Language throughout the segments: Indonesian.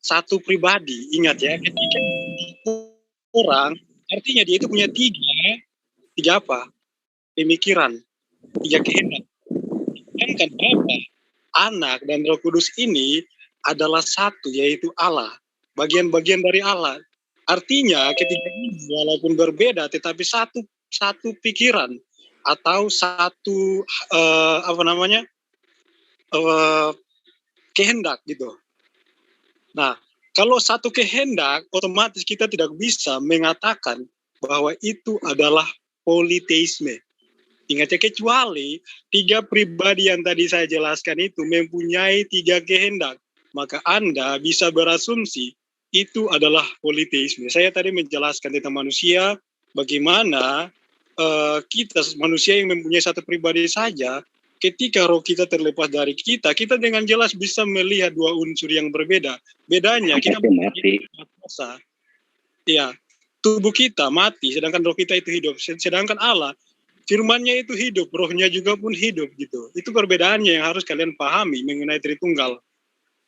satu pribadi. Ingat ya, ketika orang, artinya dia itu punya tiga apa? Pemikiran, tiga kehendak. Sedangkan Bapa, Anak, dan Roh Kudus ini adalah satu, yaitu Allah. Bagian-bagian dari Allah. Artinya ketika ini walaupun berbeda, tetapi satu pikiran atau satu kehendak gitu. Nah, kalau satu kehendak, otomatis kita tidak bisa mengatakan bahwa itu adalah politeisme. Ingat ya, kecuali tiga pribadi yang tadi saya jelaskan itu mempunyai tiga kehendak, maka Anda bisa berasumsi itu adalah politeisme. Saya tadi menjelaskan tentang manusia, bagaimana kita manusia yang mempunyai satu pribadi saja, ketika roh kita terlepas dari kita dengan jelas bisa melihat dua unsur yang berbeda. Bedanya kita mati. Ya, tubuh kita mati, sedangkan roh kita itu hidup. Sedangkan Allah, firman-Nya itu hidup, rohnya juga pun hidup gitu. Itu perbedaannya yang harus kalian pahami mengenai Tritunggal.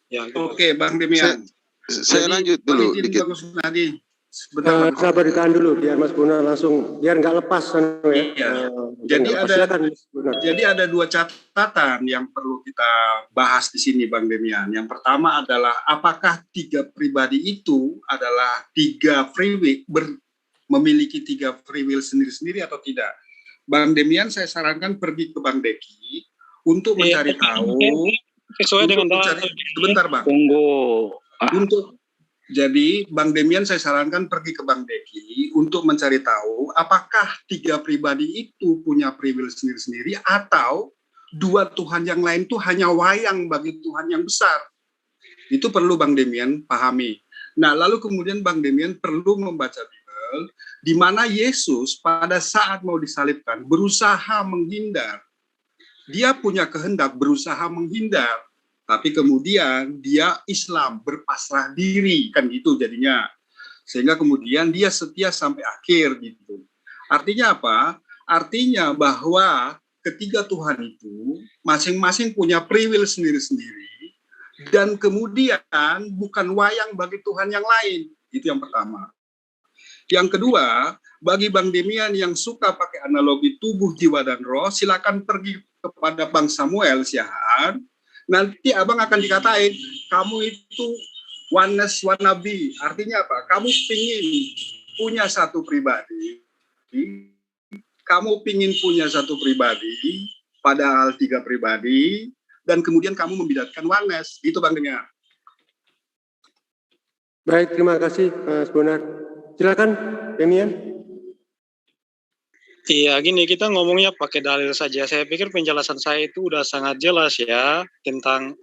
Ya, gitu. Oke, Bang Demian. Saya lanjut dulu dikit. Sebentar, sabar ditahan dulu biar Mas Bonar langsung, biar nggak lepas Iya. Jadi ada dua catatan yang perlu kita bahas di sini, Bang Demian. Yang pertama adalah apakah tiga pribadi itu adalah tiga free will, memiliki tiga free will sendiri-sendiri atau tidak? Bang Demian, saya sarankan pergi ke Bang Deki untuk mencari tahu. Sesuai dengan sebentar, Bang. Tunggu. Jadi Bang Demian saya sarankan pergi ke Bang Deki untuk mencari tahu apakah tiga pribadi itu punya free will sendiri-sendiri atau dua Tuhan yang lain itu hanya wayang bagi Tuhan yang besar. Itu perlu Bang Demian pahami. Nah, lalu kemudian Bang Demian perlu membaca Bible di mana Yesus pada saat mau disalibkan berusaha menghindar. Dia punya kehendak berusaha menghindar. Tapi kemudian dia Islam, berpasrah diri, kan gitu jadinya. Sehingga kemudian dia setia sampai akhir gitu. Artinya apa? Artinya bahwa ketiga Tuhan itu masing-masing punya free will sendiri-sendiri. Dan kemudian bukan wayang bagi Tuhan yang lain. Itu yang pertama. Yang kedua, bagi Bang Demian yang suka pakai analogi tubuh, jiwa, dan roh, silakan pergi kepada Bang Samuel Siahaan. Nanti abang akan dikatain, kamu itu oneness wannabe. Artinya apa? Kamu pingin punya satu pribadi. Kamu pingin punya satu pribadi, padahal tiga pribadi, dan kemudian kamu membidatkan oneness. Itu Bang Demian. Baik, terima kasih Mas Bonar. Silakan, Demian. Iya, gini, kita ngomongnya pakai dalil saja. Saya pikir penjelasan saya itu udah sangat jelas ya, tentang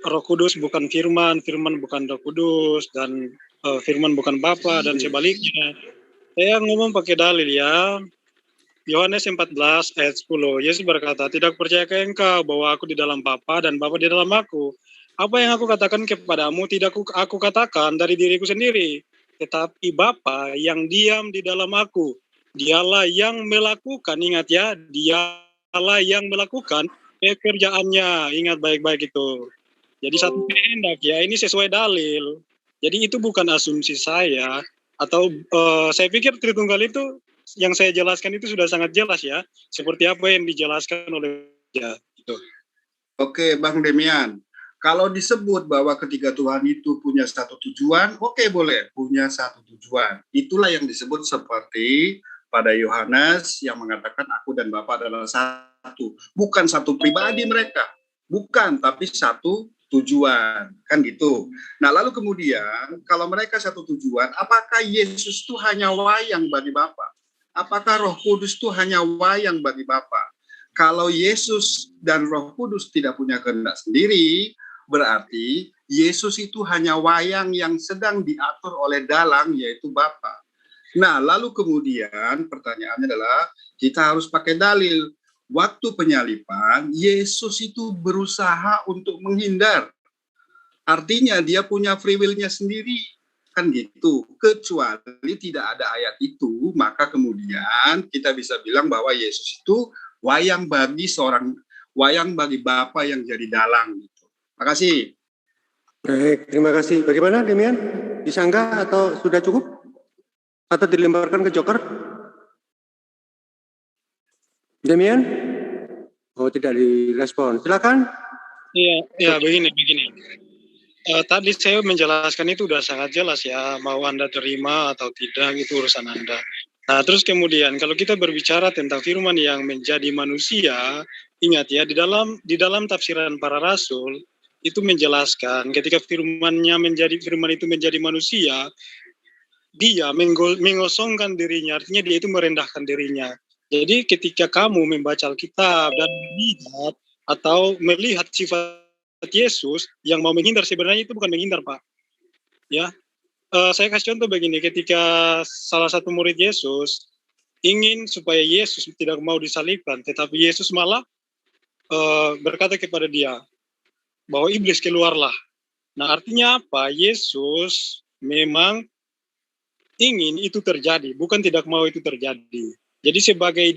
Roh Kudus bukan firman, firman bukan Roh Kudus, dan firman bukan Bapa, dan sebaliknya. Saya ngomong pakai dalil ya. Yohanes 14 ayat 10, Yesus berkata, tidak percayakah engkau bahwa aku di dalam Bapa dan Bapa di dalam aku? Apa yang aku katakan kepadamu tidak aku katakan dari diriku sendiri, tetapi Bapa yang diam di dalam aku. Dialah yang melakukan, ingat ya, dialah yang melakukan pekerjaannya. Ingat baik-baik itu. Jadi satu kehendak ya, ini sesuai dalil. Jadi itu bukan asumsi saya, atau saya pikir Tritunggal itu, yang saya jelaskan itu sudah sangat jelas ya, seperti apa yang dijelaskan oleh ya, itu. Oke, Bang Demian. Kalau disebut bahwa ketiga Tuhan itu punya satu tujuan, oke, boleh, punya satu tujuan. Itulah yang disebut seperti pada Yohanes yang mengatakan aku dan Bapa adalah satu. Bukan satu pribadi mereka. Bukan, tapi satu tujuan. Kan gitu. Nah, lalu kemudian kalau mereka satu tujuan, apakah Yesus itu hanya wayang bagi Bapa? Apakah Roh Kudus itu hanya wayang bagi Bapa? Kalau Yesus dan Roh Kudus tidak punya kehendak sendiri, berarti Yesus itu hanya wayang yang sedang diatur oleh dalang, yaitu Bapa. Nah, lalu kemudian pertanyaannya adalah kita harus pakai dalil. Waktu penyaliban, Yesus itu berusaha untuk menghindar. Artinya dia punya free will-nya sendiri. Kan gitu. Kecuali tidak ada ayat itu, maka kemudian kita bisa bilang bahwa Yesus itu wayang bagi Bapa yang jadi dalang gitu. Makasih. Baik, terima kasih. Bagaimana Demian? Disanggah atau sudah cukup? Atau dilemparkan ke Joker? Demian? Oh, tidak direspon. Silakan. Iya, begini. Tadi saya menjelaskan itu udah sangat jelas ya, mau Anda terima atau tidak itu urusan Anda. Nah, terus kemudian kalau kita berbicara tentang firman yang menjadi manusia, ingat ya di dalam tafsiran para rasul itu menjelaskan ketika firman itu menjadi manusia, dia mengosongkan dirinya, artinya dia itu merendahkan dirinya. Jadi ketika kamu membaca Alkitab dan melihat atau melihat sifat Yesus yang mau menghindar, sebenarnya itu bukan menghindar, Pak. Ya, saya kasih contoh begini, ketika salah satu murid Yesus ingin supaya Yesus tidak mau disalibkan, tetapi Yesus malah berkata kepada dia bahwa iblis keluarlah. Nah, artinya apa? Yesus memang ingin itu terjadi, bukan tidak mau itu terjadi. Jadi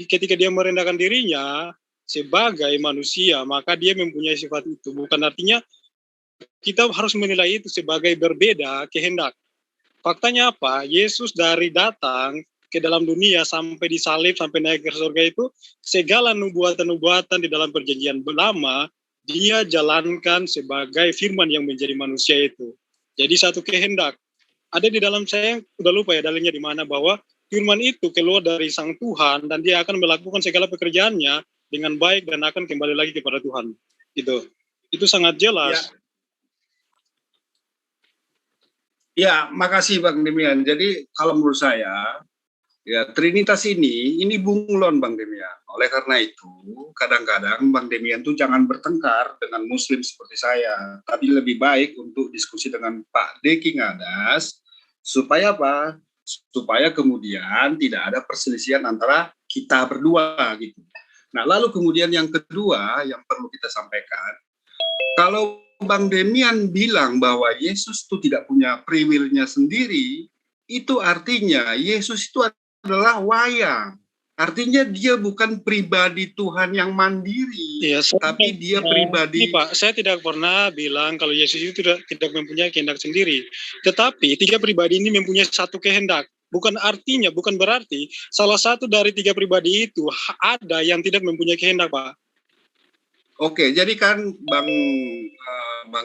ketika dia merendahkan dirinya sebagai manusia, maka dia mempunyai sifat itu. Bukan artinya kita harus menilai itu sebagai berbeda kehendak. Faktanya apa? Yesus dari datang ke dalam dunia sampai disalib, sampai naik ke surga itu, segala nubuatan-nubuatan di dalam perjanjian lama, dia jalankan sebagai firman yang menjadi manusia itu. Jadi satu kehendak. Ada di dalam, saya udah lupa ya dalilnya di mana, bahwa firman itu keluar dari Sang Tuhan dan dia akan melakukan segala pekerjaannya dengan baik dan akan kembali lagi kepada Tuhan. Itu sangat jelas. Ya, makasih Bang Demian. Jadi kalau menurut saya, ya Trinitas ini bunglon Bang Demian. Oleh karena itu, kadang-kadang Bang Demian tuh jangan bertengkar dengan Muslim seperti saya. Tapi lebih baik untuk diskusi dengan Pak Deki Ngadas, supaya apa? Supaya kemudian tidak ada perselisihan antara kita berdua gitu. Nah, lalu kemudian yang kedua yang perlu kita sampaikan, kalau Bang Demian bilang bahwa Yesus itu tidak punya free will-nya sendiri, itu artinya Yesus itu adalah wayang. Artinya dia bukan pribadi Tuhan yang mandiri, tapi dia pribadi. Ini Pak, saya tidak pernah bilang kalau Yesus itu tidak mempunyai kehendak sendiri. Tetapi tiga pribadi ini mempunyai satu kehendak. Bukan berarti salah satu dari tiga pribadi itu ada yang tidak mempunyai kehendak, Pak. Oke, jadi kan Bang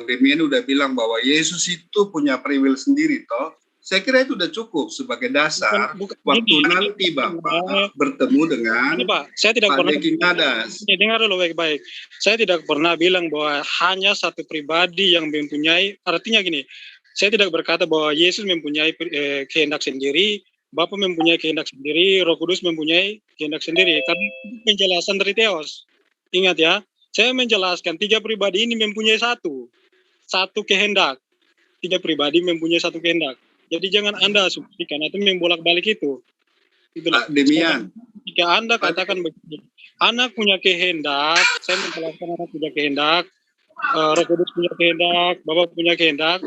Demian udah bilang bahwa Yesus itu punya free will sendiri, toh. Saya kira itu udah cukup sebagai dasar waktu nanti Bapak bertemu dengan Pak, saya tidak Pak pernah Deki Ngadas. Dengar dulu baik-baik. Saya tidak pernah bilang bahwa hanya satu pribadi yang mempunyai, artinya gini, saya tidak berkata bahwa Yesus mempunyai kehendak sendiri, Bapa mempunyai kehendak sendiri, Roh Kudus mempunyai kehendak sendiri. Karena itu penjelasan dari Theos. Ingat ya, saya menjelaskan tiga pribadi ini mempunyai satu kehendak. Tiga pribadi mempunyai satu kehendak. Jadi jangan Anda asumsikan atau membolak-balik itu. Pak Demian. Jika Anda katakan begini, anak punya kehendak, saya menjelaskan anak punya kehendak, Roh Kudus punya kehendak, Bapa punya kehendak,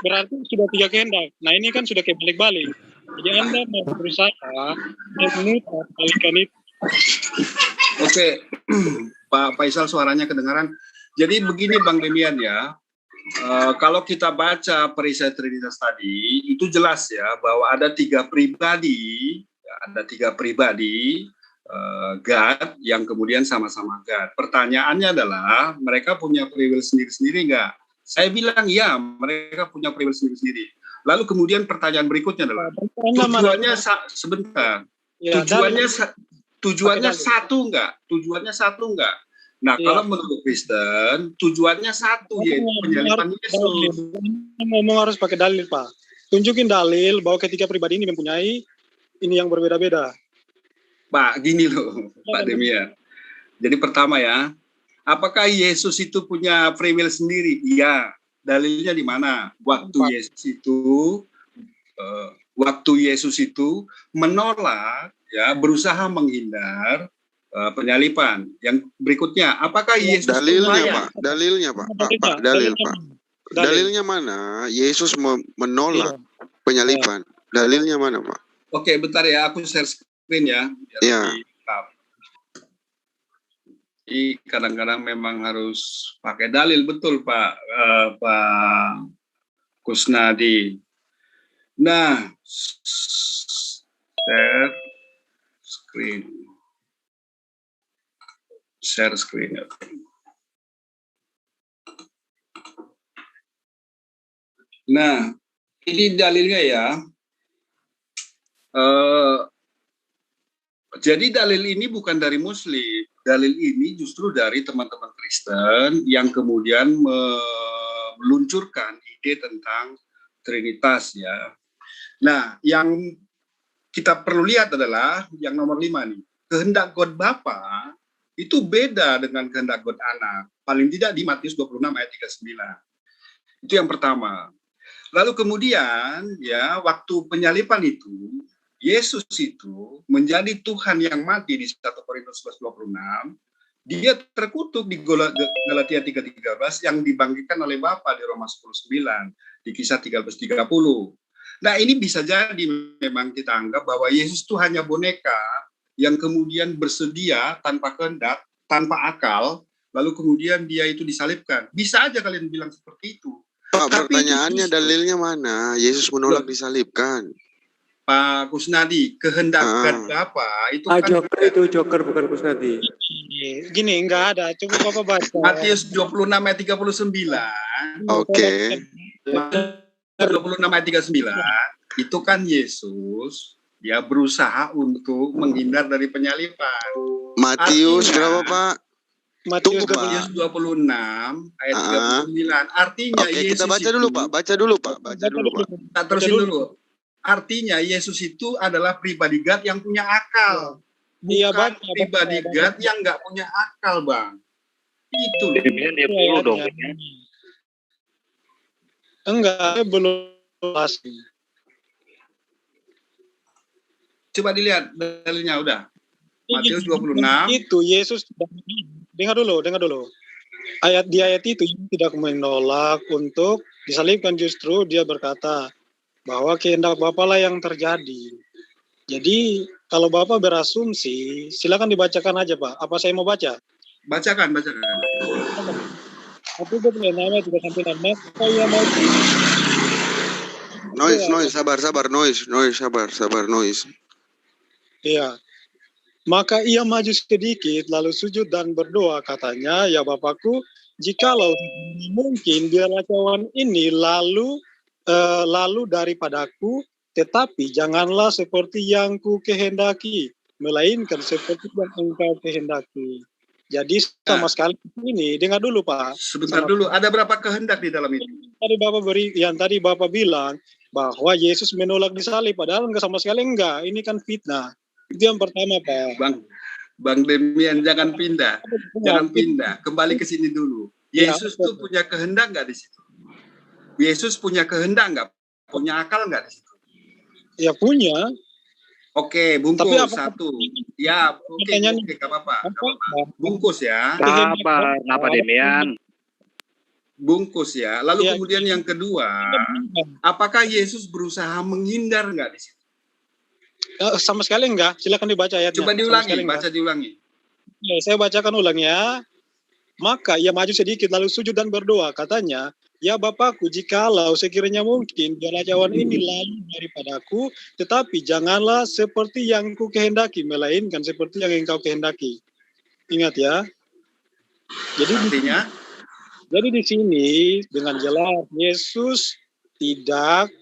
berarti sudah tiga kehendak. Nah ini kan sudah kebalik-balik. Jadi Anda mau berusaha memutarbalikan itu. Oke, Pak Faisal suaranya kedengaran. Jadi begini Bang Demian ya, kalau kita baca perisai Trinitas tadi, itu jelas ya bahwa ada tiga pribadi, God yang kemudian sama-sama God. Pertanyaannya adalah mereka punya free will sendiri-sendiri nggak? Saya bilang ya, mereka punya free will sendiri-sendiri. Lalu kemudian pertanyaan berikutnya adalah tujuannya sebentar. Tujuannya satu nggak? Tujuannya satu nggak? Nah, kalau menurut Kristen, tujuannya satu, yaitu penyaliban Yesus. Ngomong harus pakai dalil, Pak. Tunjukin dalil bahwa ketiga pribadi ini mempunyai ini yang berbeda-beda. Pak, gini loh, Pak Demian. Jadi pertama ya, apakah Yesus itu punya free will sendiri? Iya. Dalilnya di mana? Waktu Yesus itu menolak, ya, berusaha menghindar penyaliban. Yang berikutnya, apakah Yesus dalilnya Pak? Dalilnya mana? Yesus menolak penyaliban. Dalilnya mana, Pak? Oke, bentar ya, aku share screen ya. Iya. kadang-kadang memang harus pakai dalil, betul Pak Kusnadi. Nah, share screen. Nah, ini dalilnya ya. Jadi dalil ini bukan dari Muslim, dalil ini justru dari teman-teman Kristen yang kemudian meluncurkan ide tentang Trinitas ya. Nah, yang kita perlu lihat adalah yang nomor 5 nih. Kehendak God Bapa itu beda dengan kehendak God Anak. Paling tidak di Matius 26 ayat 39. Itu yang pertama. Lalu kemudian ya waktu penyaliban itu Yesus itu menjadi Tuhan yang mati di 1 Korintus 11:26, dia terkutuk di Galatia 3:13 yang dibangkitkan oleh Bapa di Roma 10:9, di Kisah 13:30. Nah, ini bisa jadi memang kita anggap bahwa Yesus itu hanya boneka yang kemudian bersedia tanpa kehendak, tanpa akal, lalu kemudian dia itu disalibkan. Bisa aja kalian bilang seperti itu. Pak, pertanyaannya dalilnya mana? Yesus menolak disalibkan. Pak Kusnadi, kehendak Bapa itu kan Joker itu Joker bukan Kusnadi. Gini, enggak ada. Coba Bapak baca. Matius 26 ayat 39. Oke. 26 ayat 39 itu kan Yesus dia berusaha untuk menghindar dari penyaliban. Matius berapa, Pak? Matius 26 ayat 39. Artinya Yesus kita baca dulu, Pak. Baca dulu, Pak. Kita terusin dulu. Artinya Yesus itu adalah pribadi God yang punya akal. Bukan pribadi God yang nggak punya akal, Bang. Itu loh. Dia perlu dong. Enggak, belum pasti. Coba dilihat dalilnya udah. Matius 26. Itu Yesus dengar dulu. Di ayat itu tidak menolak untuk disalibkan, justru dia berkata bahwa kehendak Bapa lah yang terjadi. Jadi kalau Bapak berasumsi, silakan dibacakan aja, Pak. Apa saya mau baca? Bacakan. Aku nama tidak sampai nama. Noise, sabar, noise. Iya. Maka ia maju sedikit, lalu sujud dan berdoa, katanya, ya Bapakku, jikalau mungkin biarlah cawan ini lalu daripadaku, tetapi janganlah seperti yang ku kehendaki, melainkan seperti yang engkau kehendaki. Jadi sama sekali ini, dengar dulu Pak. Sebentar dulu, ada berapa kehendak di dalam itu? Tadi Bapak bilang bahwa Yesus menolak disalib, padahal enggak, sama sekali enggak. Ini kan fitnah. Itu yang pertama Pak. Bang Demian, jangan pindah. Kembali ke sini dulu. Yesus tuh punya kehendak nggak di situ? Yesus punya kehendak nggak? Punya akal nggak di situ? Ya punya. Oke, bungkus satu. Ya, oke, nggak apa-apa. Bungkus ya. Kenapa Demian? Bungkus ya. Lalu kemudian yang kedua, apakah Yesus berusaha menghindar nggak di situ? Sama sekali enggak. Silakan dibaca ayatnya. Coba diulangi. Ya, saya bacakan ulang ya. Maka ia maju sedikit lalu sujud dan berdoa, katanya, ya Bapakku, jikalau sekiranya mungkin biarlah cawan ini lalu daripadaku, tetapi janganlah seperti yang ku kehendaki, melainkan seperti yang engkau kehendaki. Ingat ya. Jadi di sini dengan jelas Yesus tidak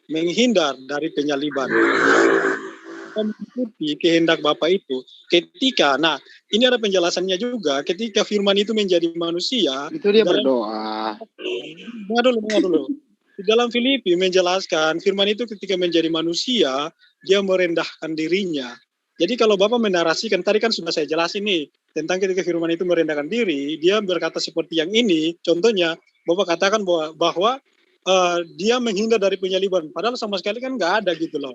menghindar dari penyaliban, mengikuti kehendak Bapa itu. Ini ada penjelasannya juga, ketika firman itu menjadi manusia, itu dia berdoa. Dengar dulu. Di dalam Filipi menjelaskan, firman itu ketika menjadi manusia, dia merendahkan dirinya. Jadi kalau Bapak menarasikan, tadi kan sudah saya jelasin nih, tentang ketika firman itu merendahkan diri, dia berkata seperti yang ini, contohnya, Bapak katakan bahwa dia menghindar dari penyaliban, padahal sama sekali kan nggak ada gitu loh.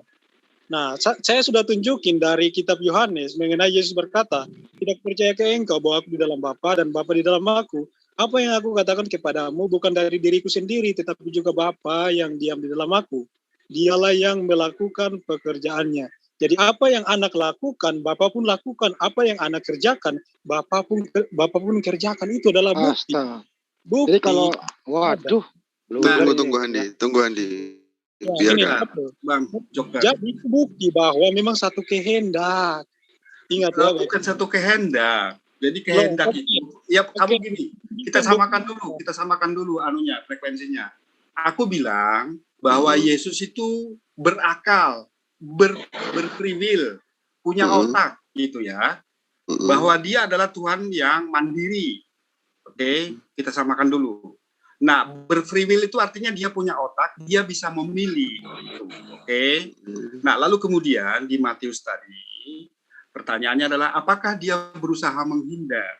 Nah, saya sudah tunjukin dari kitab Yohanes mengenai Yesus berkata, tidak percaya ke engkau bahwa aku di dalam Bapa dan Bapa di dalam aku. Apa yang aku katakan kepadamu bukan dari diriku sendiri, tetapi juga Bapa yang diam di dalam aku. Dialah yang melakukan pekerjaannya. Jadi apa yang anak lakukan, Bapa pun lakukan. Apa yang anak kerjakan, Bapa pun kerjakan. Itu adalah bukti. Astaga. Jadi Bukti. kalau, waduh. Tunggu Andi. Ya, Biar ini kan. apa? Bang Joker. Jadi itu bukti bahwa memang satu kehendak. Ingat ya, Bukan satu kehendak. Jadi kehendak itu, ya kamu gini, kita samakan dulu anunya, frekuensinya. Aku bilang bahwa Yesus itu berakal, berfree, punya otak gitu ya. Bahwa dia adalah Tuhan yang mandiri. Oke, kita samakan dulu. Nah, berfree will itu artinya dia punya otak, dia bisa memilih. Oke. Nah, lalu kemudian di Matius tadi, pertanyaannya adalah apakah dia berusaha menghindar?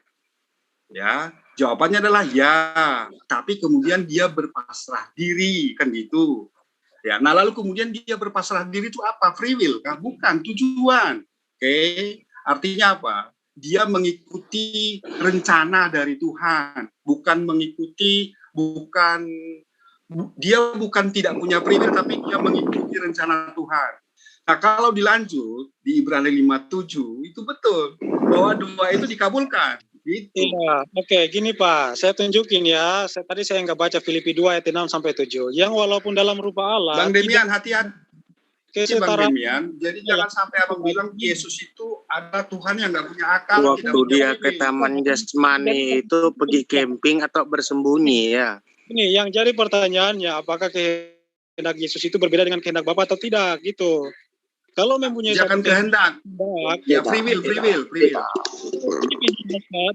Ya, jawabannya adalah ya, tapi kemudian dia berpasrah diri, kan gitu. Ya, nah lalu kemudian dia berpasrah diri itu apa? Free will kah? Bukan, tujuan. Oke, artinya apa? Dia mengikuti rencana dari Tuhan, dia bukan tidak punya free will, tapi dia mengikuti rencana Tuhan. Nah, kalau dilanjut di Ibrani 5:7 itu betul bahwa doa itu dikabulkan. Gitu. Iya, oke, gini Pak, saya tunjukin ya. Tadi saya nggak baca Filipi 2 ayat 6-7. Yang walaupun dalam rupa Allah. Bang Demian, hati-hati. Kesetaraan. Bang Demian, jadi jangan sampai abang bilang Yesus itu ada Tuhan yang nggak punya akal. Waktu dia ke taman jasmani itu pergi camping atau bersembunyi ya. Ini yang jadi pertanyaannya, apakah kehendak Yesus itu berbeda dengan kehendak Bapa atau tidak gitu. Kalau mempunyai satu kehendak, ya free will. Ini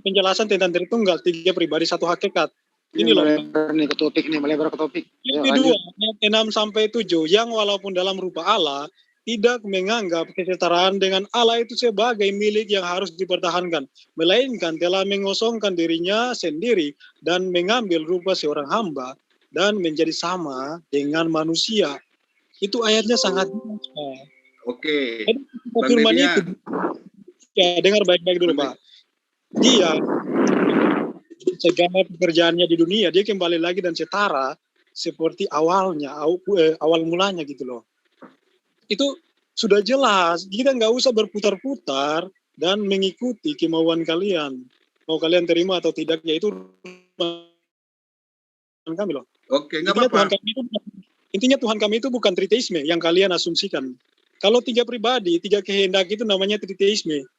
penjelasan tentang Tritunggal, 3 pribadi, 1 hakikat. Ini loh. Melebar ke topik. Yang kedua, ayat 6-7, yang walaupun dalam rupa Allah tidak menganggap kesetaraan dengan Allah itu sebagai milik yang harus dipertahankan, melainkan telah mengosongkan dirinya sendiri dan mengambil rupa seorang hamba dan menjadi sama dengan manusia. Itu ayatnya sangat jelas, Pak. Oke. Firman itu, ya dengar baik-baik dulu Pak. Dia segala pekerjaannya di dunia dia kembali lagi dan setara seperti awal mulanya gitu loh. Itu sudah jelas. Kita nggak usah berputar-putar dan mengikuti kemauan kalian. Mau kalian terima atau tidak, yaitu kami loh. Oke, nggak apa-apa. Intinya Tuhan kami itu bukan triteisme yang kalian asumsikan. Kalau 3 pribadi, 3 kehendak itu namanya triteisme.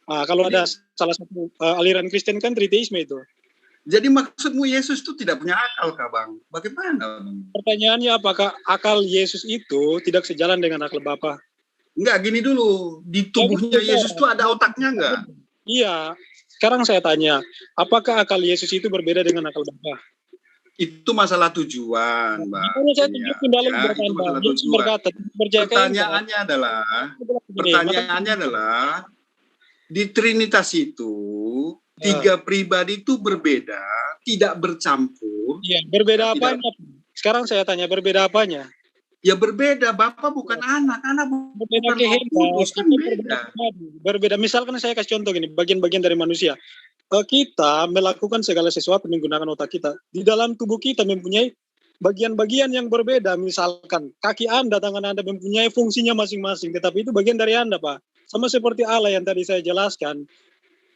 Kalau ada salah satu aliran Kristen kan triteisme itu. Jadi maksudmu Yesus itu tidak punya akal kah Bang? Bagaimana Bang? Pertanyaannya apakah akal Yesus itu tidak sejalan dengan akal Bapa? Enggak, gini dulu. Di tubuhnya Yesus itu ada otaknya enggak? Iya. Sekarang saya tanya, apakah akal Yesus itu berbeda dengan akal Bapa? Itu masalah tujuan, Mbak. Pertanyaannya adalah di Trinitas itu 3 pribadi itu berbeda, tidak bercampur. Iya, berbeda apanya? Sekarang saya tanya, berbeda apanya? Ya berbeda, Bapak bukan anak berbeda kehendak, kan berbeda. Misalkan saya kasih contoh gini, bagian-bagian dari manusia. Kita melakukan segala sesuatu menggunakan otak kita. Di dalam tubuh kita mempunyai bagian-bagian yang berbeda. Misalkan kaki Anda, tangan Anda mempunyai fungsinya masing-masing. Tetapi itu bagian dari Anda, Pak. Sama seperti Allah yang tadi saya jelaskan.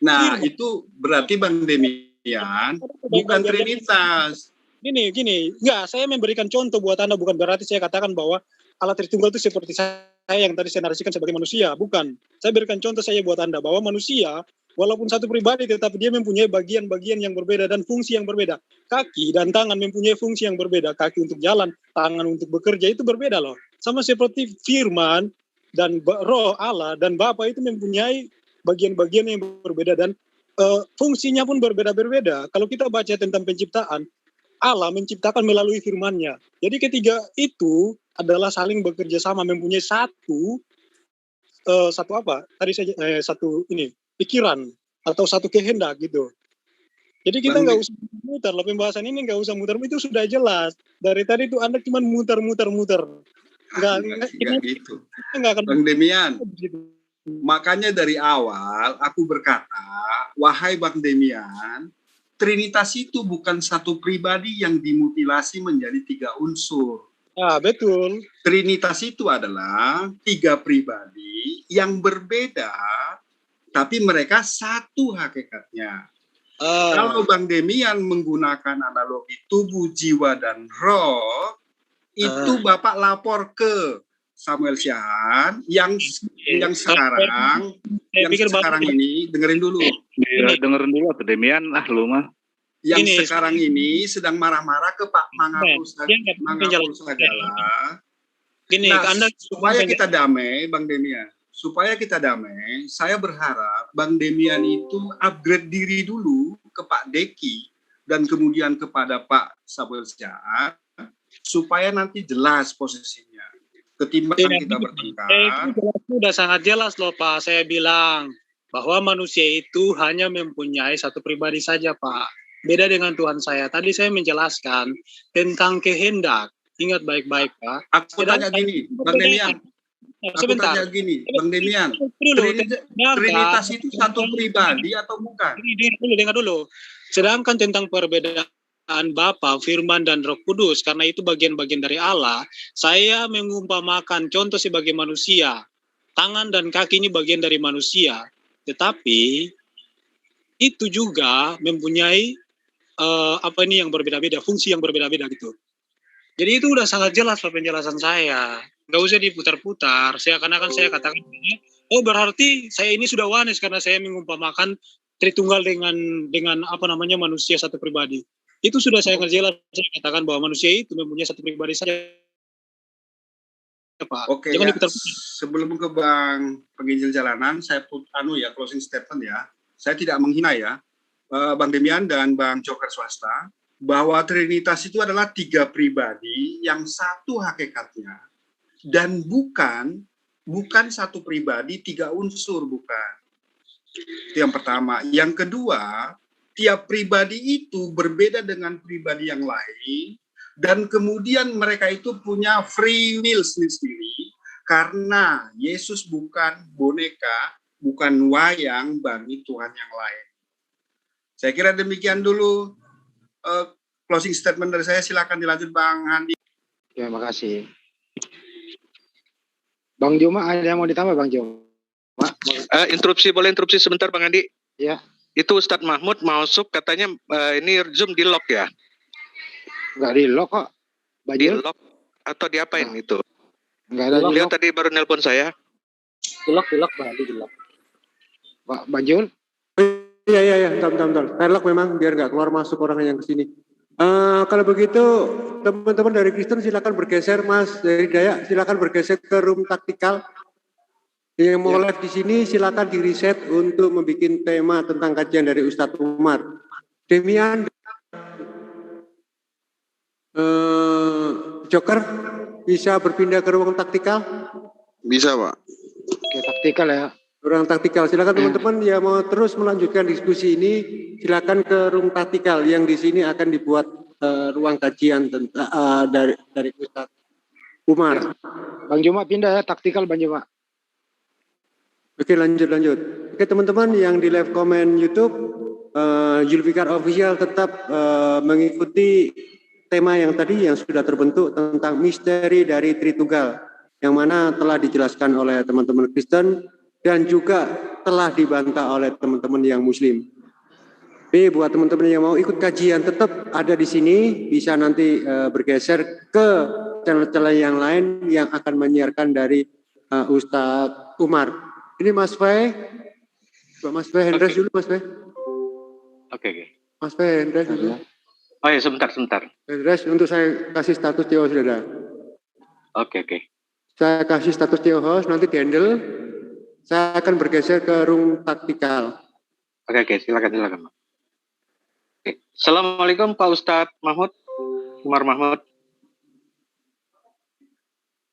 Nah, itu berarti Bang Demian bukan Trinitas. Gini. Enggak, saya memberikan contoh buat Anda. Bukan berarti saya katakan bahwa Allah Tritunggal itu seperti saya yang tadi saya narasikan sebagai manusia. Bukan. Saya berikan contoh saya buat Anda bahwa manusia walaupun satu pribadi, tetapi dia mempunyai bagian-bagian yang berbeda dan fungsi yang berbeda. Kaki dan tangan mempunyai fungsi yang berbeda. Kaki untuk jalan, tangan untuk bekerja, itu berbeda loh. Sama seperti firman dan roh Allah dan Bapa itu mempunyai bagian-bagian yang berbeda dan fungsinya pun berbeda-berbeda. Kalau kita baca tentang penciptaan, Allah menciptakan melalui firman-Nya. Jadi ketiga itu adalah saling bekerja sama, mempunyai satu pikiran atau satu kehendak gitu. Jadi kita nggak usah muter loh, pembahasan ini nggak usah muter, itu sudah jelas. Dari tadi itu Anda cuma muter. Nggak gitu. Bang Demian, makanya dari awal aku berkata, wahai Bang Demian, Trinitas itu bukan satu pribadi yang dimutilasi menjadi 3 unsur. Betul. Trinitas itu adalah 3 pribadi yang berbeda, tapi mereka satu hakikatnya. Kalau Bang Demian menggunakan analogi tubuh, jiwa, dan roh, itu Bapak lapor ke Samuel Siahaan yang sekarang ini, dengerin dulu. Iya, dengerin dulu tuh Demian lu mah. Yang sekarang ini sedang marah-marah ke Pak Mangapul Sagala. Nah, supaya kita damai, Bang Demian, saya berharap Bang Demian itu upgrade diri dulu ke Pak Deki dan kemudian kepada Pak Samuel Siahaan supaya nanti jelas posisinya. Ketimbang kita bertengkar. Itu udah sangat jelas loh Pak. Saya bilang bahwa manusia itu hanya mempunyai satu pribadi saja Pak. Beda dengan Tuhan saya. Tadi saya menjelaskan tentang kehendak. Ingat baik-baik Pak. Aku tanya gini, Bang Demian. Bang Demian. Trinitas itu satu pribadi atau bukan? Dengar dulu. Sedangkan tentang perbedaan Bapa, Firman, dan Roh Kudus, karena itu bagian-bagian dari Allah, saya mengumpamakan contoh sebagai manusia. Tangan dan kaki ini bagian dari manusia. Tetapi itu juga mempunyai yang berbeda-beda, fungsi yang berbeda-beda gitu. Jadi itu udah sangat jelas Pak penjelasan saya. Nggak usah diputar-putar. Seakan-akan saya katakan, berarti saya ini sudah wanes karena saya mengumpamakan Tritunggal dengan manusia satu pribadi. Itu sudah saya jelas. Saya katakan bahwa manusia itu mempunyai satu pribadi saja, Pak. Oke, jangan ya. Sebelum ke Bang Penginjil Jalanan, saya closing statement ya. Saya tidak menghina ya. Bang Demian dan Bang Joker Swasta, bahwa Trinitas itu adalah 3 pribadi yang satu hakikatnya, dan bukan satu pribadi 3 unsur, bukan. Itu yang pertama. Yang kedua, tiap pribadi itu berbeda dengan pribadi yang lain, dan kemudian mereka itu punya free will sendiri, karena Yesus bukan boneka, bukan wayang bagi Tuhan yang lain. Saya kira demikian dulu closing statement dari saya. Silakan dilanjut Bang Andi. Terima kasih. Bang Juma, ada yang mau ditambah Bang Juma? Boleh interupsi sebentar Bang Andi? Ya. Itu Ustadz Mahmud masuk katanya ini Zoom di lock ya? Enggak di lock kok. Di lock atau diapain itu? Enggak ada. Dia tadi baru nelpon saya. Di lock Pak Banjul? Iya, bentar. Padlock memang biar nggak keluar masuk orang yang ke sini. Kalau begitu teman-teman dari Kristen silakan bergeser, Mas dari Dayak silakan bergeser ke room taktikal. Yang mau live di sini silakan di reset untuk membuat tema tentang kajian dari Ustadz Umar. Demian, Joker bisa berpindah ke ruang taktikal? Bisa Pak. Oke, taktikal ya. Ruang taktikal, silakan teman-teman yang mau terus melanjutkan diskusi ini, silakan ke room taktikal yang di sini akan dibuat ruang kajian tentang dari Ustadz Umar. Bang Juma pindah ya, taktikal Bang Juma. Oke, lanjut. Oke, teman-teman yang di live comment YouTube, Julfikar Official tetap mengikuti tema yang tadi yang sudah terbentuk tentang misteri dari Tritunggal, yang mana telah dijelaskan oleh teman-teman Kristen dan juga telah dibantah oleh teman-teman yang Muslim. Buat teman-teman yang mau ikut kajian tetap ada di sini, bisa nanti bergeser ke channel-channel yang lain yang akan menyiarkan dari Ustadz Umar. Ini Mas Fai, Mas Fai, handres dulu Mas Fai. Oke. Mas Fai, handres dulu. Oh ya, sebentar. Handres untuk saya kasih status CEO saudara. Oke. Saya kasih status CEO host, nanti di-handle. Saya akan bergeser ke room taktikal. Oke, silakan. Oke. Assalamualaikum Pak Ustadz Mahmud, Umar Mahmud.